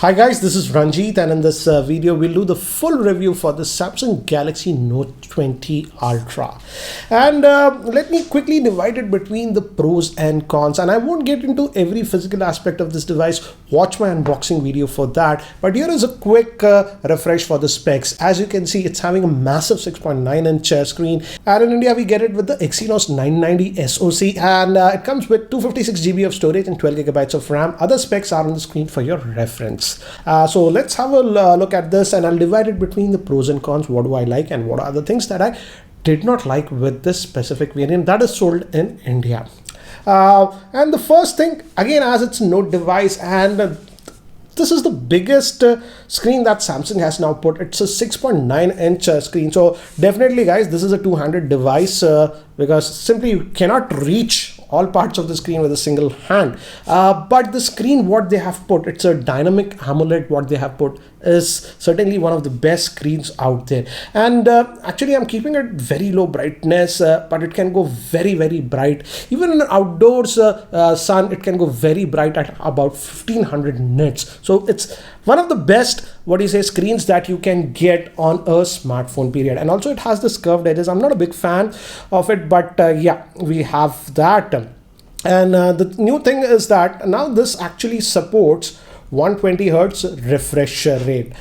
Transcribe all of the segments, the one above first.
Hi guys, this is Ranjit, and in this video we'll do the full review for the Samsung Galaxy Note 20 Ultra. And let me quickly divide it between the pros and cons, and I won't get into every physical aspect of this device. Watch my unboxing video for that, but here is a quick refresh for the specs. As you can see, it's having a massive 6.9-inch screen, and in India we get it with the Exynos 990 SoC, and it comes with 256 GB of storage and 12 GB of RAM. Other specs are on the screen for your reference. So let's have a look at this, and I'll divide it between the pros and cons. What do I like and what are the things that I did not like with this specific variant that is sold in India. And the first thing, again, as it's a Note device, and this is the biggest screen that Samsung has now put. It's a 6.9-inch screen. So definitely, guys, this is a two-handed device because simply you cannot reach all parts of the screen with a single hand. But the screen, what they have put, it's a dynamic AMOLED. What they have put is certainly one of the best screens out there. And actually, I'm keeping it very low brightness, but it can go very, very bright. Even in outdoors sun, it can go very bright at about 1500 nits. So it's one of the best, screens that you can get on a smartphone, period. And also it has this curved edges. I'm not a big fan of it, but yeah, we have that. And the new thing is that now this actually supports 120 hertz refresh rate,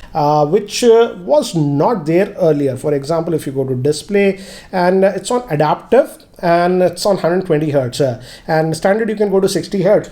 which was not there earlier. For example, if you go to display, and it's on adaptive, and it's on 120 hertz, and standard you can go to 60 hertz.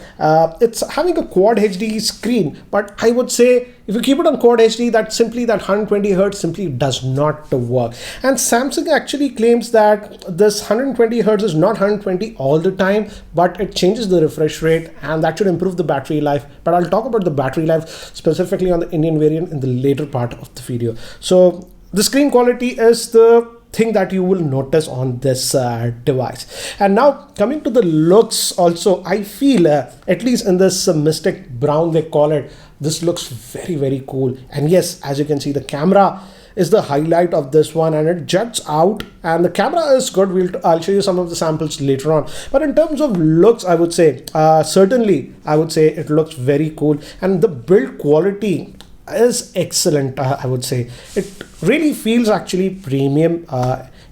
It's having a quad HD screen, but I would say if you keep it on quad HD, that 120 hertz simply does not work. And Samsung actually claims that this 120 hertz is not 120 all the time, but it changes the refresh rate, and that should improve the battery life. But I'll talk about the battery life specifically on the Indian variant in the later part of the video. So the screen quality is the thing that you will notice on this device. And now coming to the looks, also I feel at least in this mystic brown they call it, this looks very, very cool. And yes, as you can see, the camera is the highlight of this one, and it juts out, and the camera is good. I'll show you some of the samples later on. But in terms of looks, I would say certainly I would say it looks very cool, and the build quality is excellent. I would say it really feels actually premium,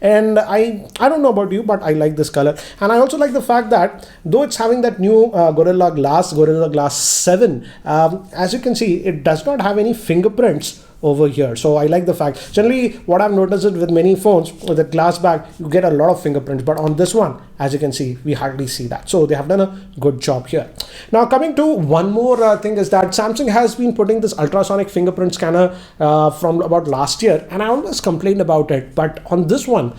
and I don't know about you, but I like this color. And I also like the fact that though it's having that new Gorilla Glass 7, as you can see, it does not have any fingerprints over here. So I like the fact. Generally, what I've noticed is with many phones with the glass back, you get a lot of fingerprints, but on this one, as you can see, we hardly see that. So they have done a good job here. Now coming to one more thing is that Samsung has been putting this ultrasonic fingerprint scanner from about last year, and I always complained about it, but on this one,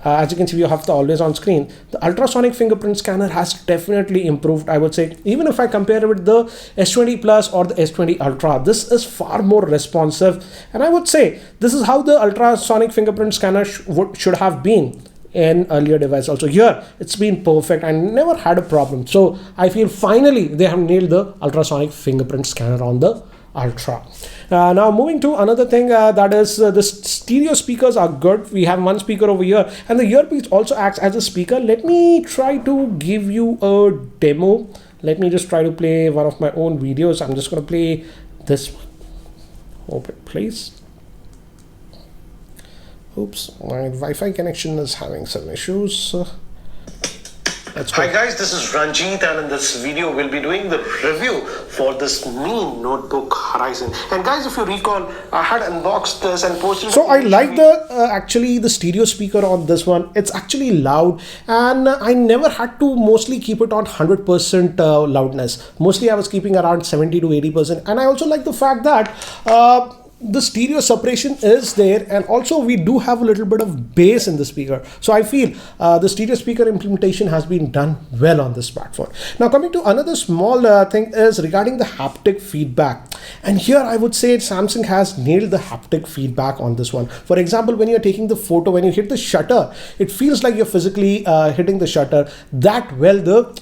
as you can see, you have the always on screen. The ultrasonic fingerprint scanner has definitely improved, I would say. Even if I compare it with the S20 Plus or the S20 Ultra, this is far more responsive. And I would say this is how the ultrasonic fingerprint scanner should have been in earlier device. Also here, it's been perfect and never had a problem. So I feel finally they have nailed the ultrasonic fingerprint scanner on the Ultra. Now moving to another thing, that is the stereo speakers are good. We have one speaker over here, and the earpiece also acts as a speaker. Let me try to give you a demo. Let me just try to play one of my own videos. I'm just going to play this one. Hope it plays. Oops, my Wi-Fi connection is having some issues. Hi guys, this is Ranjit, and in this video we'll be doing the review for this Mi Notebook Horizon. And guys, if you recall, I had unboxed this and posted. So I like the actually the stereo speaker on this one. It's actually loud, and I never had to mostly keep it on 100% loudness. Mostly I was keeping around 70 to 80%. And I also like the fact that the stereo separation is there, and also we do have a little bit of bass in the speaker. So I feel the stereo speaker implementation has been done well on this smartphone. Now coming to another small thing is regarding the haptic feedback. And here I would say Samsung has nailed the haptic feedback on this one. For example, when you're taking the photo, when you hit the shutter, it feels like you're physically hitting the shutter. That well, the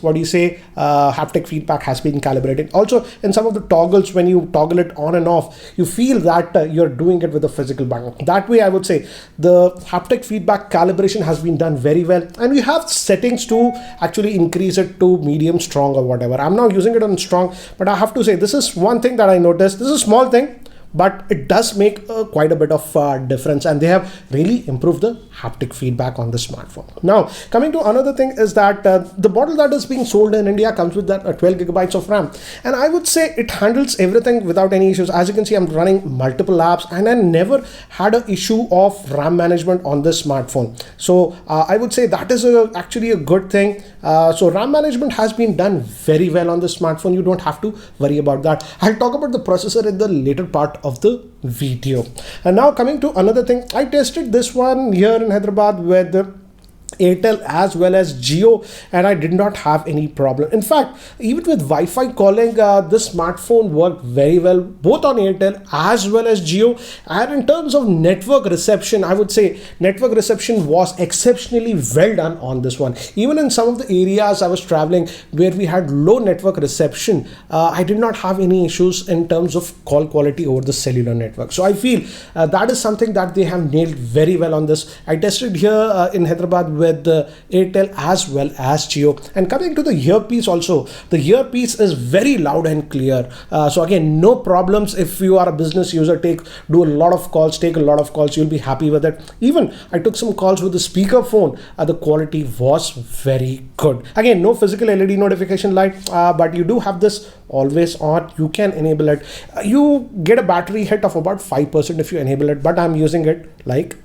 haptic feedback has been calibrated. Also in some of the toggles, when you toggle it on and off, you feel that you're doing it with a physical button. That way I would say the haptic feedback calibration has been done very well, and we have settings to actually increase it to medium, strong, or whatever. I'm not using it on strong, but I have to say this is one thing that I noticed notice. This is a small thing, but it does make quite a bit of difference, and they have really improved the haptic feedback on the smartphone. Now, coming to another thing is that the model that is being sold in India comes with that 12 gigabytes of RAM, and I would say it handles everything without any issues. As you can see, I'm running multiple apps, and I never had an issue of RAM management on this smartphone. So I would say that is actually a good thing. So RAM management has been done very well on this smartphone. You don't have to worry about that. I'll talk about the processor in the later part of the video. And now coming to another thing, I tested this one here in Hyderabad with Airtel as well as Jio, and I did not have any problem. In fact, even with Wi-Fi calling, this smartphone worked very well both on Airtel as well as Jio. And in terms of network reception, I would say network reception was exceptionally well done on this one. Even in some of the areas I was traveling where we had low network reception, I did not have any issues in terms of call quality over the cellular network. So I feel that is something that they have nailed very well on this. I tested here in Hyderabad with Airtel as well as Jio. And coming to the earpiece also, the earpiece is very loud and clear. So again, no problems if you are a business user, take a lot of calls, you'll be happy with it. Even I took some calls with the speaker phone, the quality was very good. Again, no physical LED notification light, but you do have this always on. You can enable it. You get a battery hit of about 5% if you enable it, but I'm using it like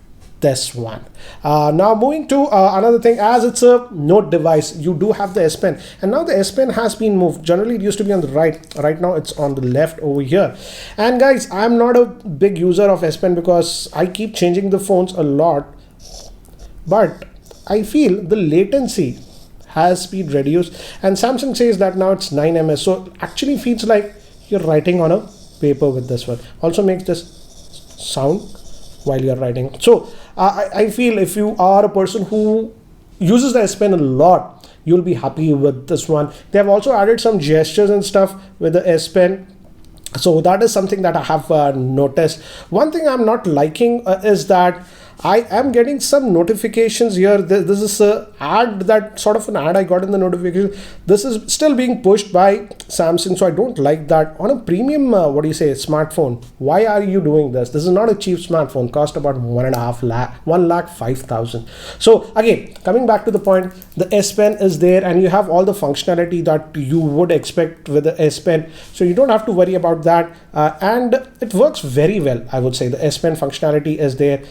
this one. Now moving to another thing, as it's a Note device, you do have the S Pen, and now the S Pen has been moved. Generally it used to be on the right now it's on the left over here. And guys, I'm not a big user of S Pen because I keep changing the phones a lot, but I feel the latency has been reduced, and Samsung says that now it's 9 ms, so actually feels like you're writing on a paper with this one. Also makes this sound while you're writing. So I feel if you are a person who uses the S Pen a lot, you'll be happy with this one. They have also added some gestures and stuff with the S Pen. So that is something that I have noticed. One thing I'm not liking is that I am getting some notifications here. This is a ad, that sort of an ad I got in the notification. This is still being pushed by Samsung, so I don't like that. On a premium, smartphone, why are you doing this? This is not a cheap smartphone, cost about 1.5 lakh, 1,05,000. So again, coming back to the point, the S Pen is there, and you have all the functionality that you would expect with the S Pen. So you don't have to worry about that, and it works very well. I would say the S Pen functionality is there.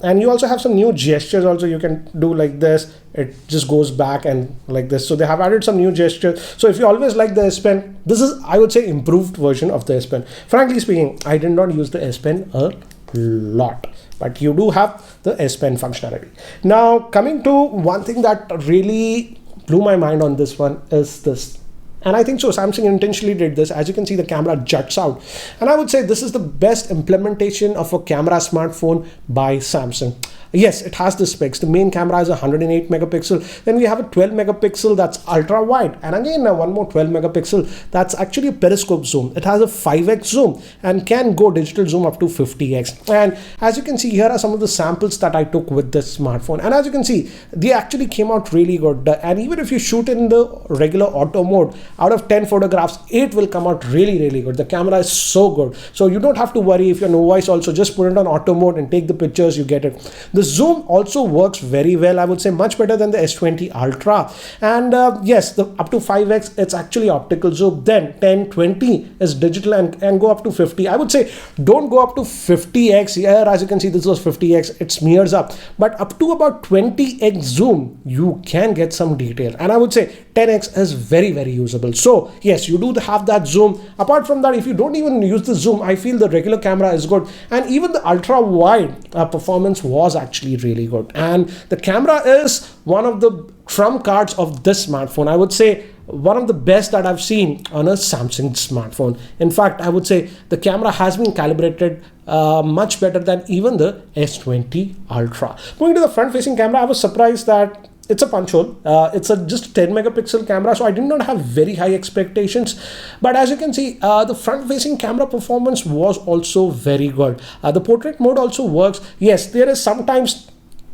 And you also have some new gestures also. You can do like this, it just goes back and like this. So they have added some new gestures. So if you always like the S Pen, this is, I would say, improved version of the S Pen. Frankly speaking, I did not use the S Pen a lot, but you do have the S Pen functionality. Now coming to one thing that really blew my mind on this one is this. And I think so Samsung intentionally did this. As you can see, the camera juts out, and I would say this is the best implementation of a camera smartphone by Samsung. Yes, it has the specs. The main camera is a 108 megapixel. Then we have a 12 megapixel that's ultra wide, and again one more 12 megapixel that's actually a periscope zoom. It has a 5x zoom and can go digital zoom up to 50x. And as you can see, here are some of the samples that I took with this smartphone, and as you can see, they actually came out really good. And even if you shoot in the regular auto mode, out of 10 photographs, 8 will come out really good. The camera is so good, so you don't have to worry. If you're novice also, just put it on auto mode and take the pictures, you get it. The zoom also works very well. I would say much better than the S20 Ultra. And yes, the up to 5x, it's actually optical zoom. Then 1020 is digital and go up to 50. I would say don't go up to 50x. Here, as you can see, this was 50x. It smears up. But up to about 20x zoom, you can get some detail. And I would say 10x is very usable. So yes, you do have that zoom. Apart from that, if you don't even use the zoom, I feel the regular camera is good. And even the ultra wide performance was actually really good. And the camera is one of the trump cards of this smartphone. I would say one of the best that I've seen on a Samsung smartphone. In fact, I would say the camera has been calibrated much better than even the S20 Ultra. Going to the front facing camera, I was surprised that it's a punch hole. It's just 10 megapixel camera, so I did not have very high expectations. But as you can see, the front-facing camera performance was also very good. The portrait mode also works. Yes, there is sometimes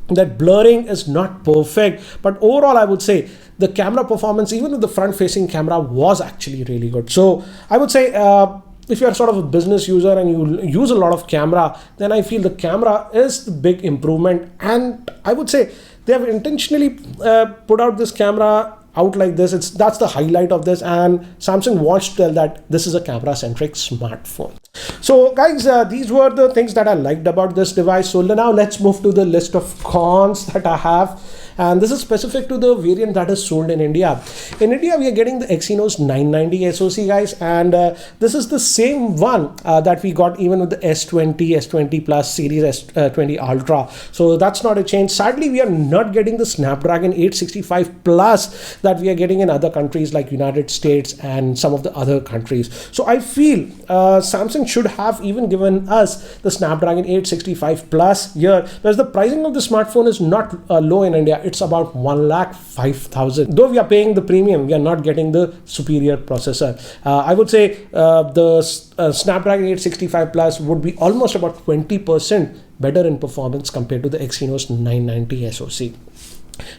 that blurring is not perfect, but overall I would say the camera performance, even with the front-facing camera, was actually really good. So I would say if you're sort of a business user and you use a lot of camera, then I feel the camera is the big improvement. And I would say they have intentionally put out this camera out like this. That's the highlight of this, and Samsung wants to tell that this is a camera centric smartphone. So guys, these were the things that I liked about this device. So now let's move to the list of cons that I have, and this is specific to the variant that is sold in India. In India, we are getting the Exynos 990 SoC, guys, and this is the same one that we got even with the S20, S20 Plus series, S20 Ultra. So that's not a change. Sadly, we are not getting the Snapdragon 865 Plus that we are getting in other countries like United States and some of the other countries. So I feel Samsung should have even given us the Snapdragon 865 Plus here, because the pricing of the smartphone is not low in India. It's about 1,05,000. Though we are paying the premium, we are not getting the superior processor. I would say the Snapdragon 865 Plus would be almost about 20% better in performance compared to the Exynos 990 SoC.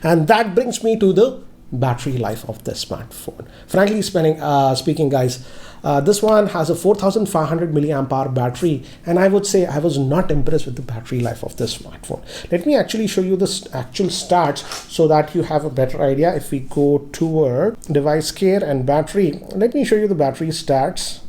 And that brings me to the battery life of this smartphone. Frankly speaking, guys, this one has a 4500 milliamp hour battery, and I would say I was not impressed with the battery life of this smartphone. Let me actually show you the actual stats so that you have a better idea. If we go toward device care and battery, let me show you the battery stats.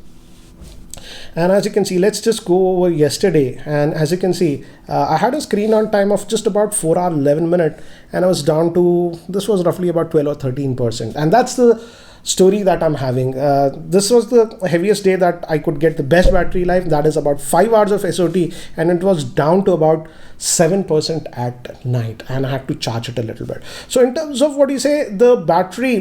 And as you can see, let's just go over yesterday. And as you can see, I had a screen on time of just about 4 hours 11 minutes, and I was down to, this was roughly about 12 or 13%. And that's the story that I'm having. This was the heaviest day that I could get the best battery life, that is about 5 hours of SOT, and it was down to about 7% at night, and I had to charge it a little bit. So in terms of what you say, the battery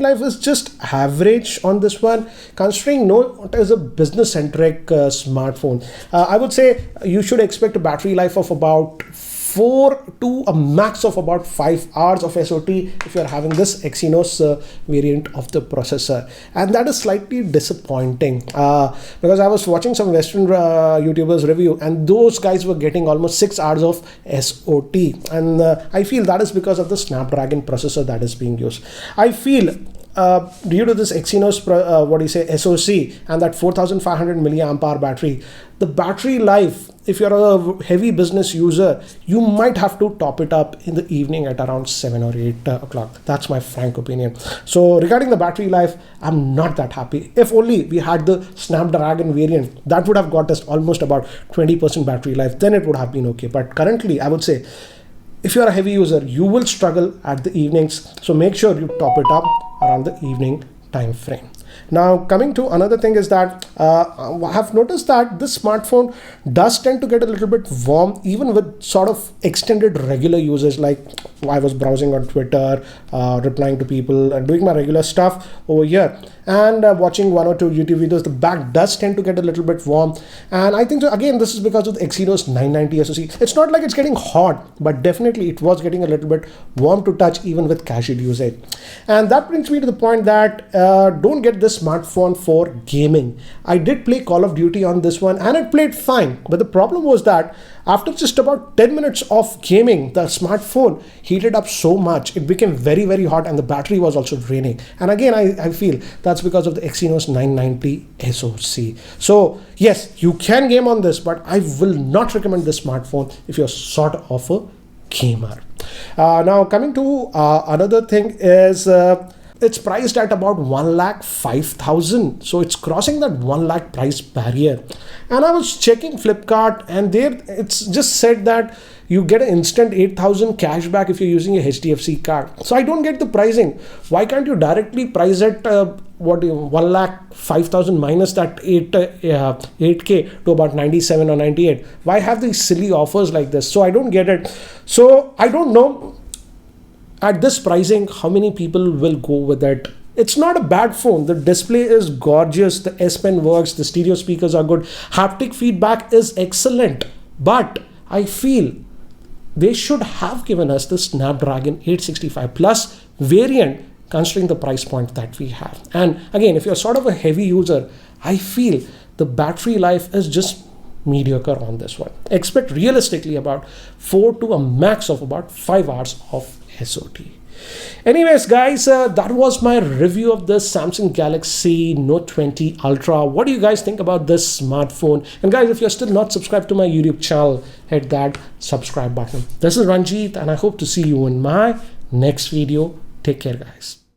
life is just average on this one, considering Note is a business centric smartphone. I would say you should expect a battery life of about 4 to a max of about 5 hours of SOT if you're having this Exynos variant of the processor. And that is slightly disappointing because I was watching some Western YouTubers review, and those guys were getting almost 6 hours of SOT, and I feel that is because of the Snapdragon processor that is being used. I feel due to this Exynos SoC and that 4500 milliamp hour battery, the battery life, if you're a heavy business user, you might have to top it up in the evening at around 7 or 8 o'clock. That's my frank opinion. So regarding the battery life, I'm not that happy. If only we had the Snapdragon variant, that would have got us almost about 20% battery life, then it would have been okay. But currently, I would say, if you're a heavy user, you will struggle at the evenings. So make sure you top it up around the evening time frame. Now, coming to another thing is that I have noticed that this smartphone does tend to get a little bit warm even with sort of extended regular usage, like I was browsing on Twitter, replying to people and doing my regular stuff over here, and watching 1 or 2 YouTube videos. The back does tend to get a little bit warm, and I think so, again, this is because of the Exynos 990 SoC. It's not like it's getting hot, but definitely it was getting a little bit warm to touch even with casual usage. And that brings me to the point that don't get this smartphone for gaming. I did play Call of Duty on this one and it played fine, but the problem was that after just about 10 minutes of gaming, the smartphone heated up so much, it became very, very hot, and the battery was also draining. And again, I feel that's because of the Exynos 990 SoC. So yes, you can game on this, but I will not recommend this smartphone if you're sort of a gamer. Now coming to another thing is it's priced at about 1,05,000, so it's crossing that 1 lakh price barrier. And I was checking Flipkart, and there it's just said that you get an instant 8,000 cashback if you're using a HDFC card. So I don't get the pricing. Why can't you directly price at 1,05,000 minus that 8k to about 97 or 98? Why have these silly offers like this? So I don't get it. So I don't know at this pricing how many people will go with it. It's not a bad phone. The display is gorgeous, the S Pen works, the stereo speakers are good, haptic feedback is excellent, but I feel they should have given us the Snapdragon 865 Plus variant considering the price point that we have. And again, if you're sort of a heavy user, I feel the battery life is just mediocre on this one. Expect realistically about 4 to a max of about 5 hours of SOT. Anyways guys, that was my review of the Samsung Galaxy Note 20 Ultra. What do you guys think about this smartphone? And guys, if you're still not subscribed to my YouTube channel, hit that subscribe button. This is Ranjit and I hope to see you in my next video. Take care guys.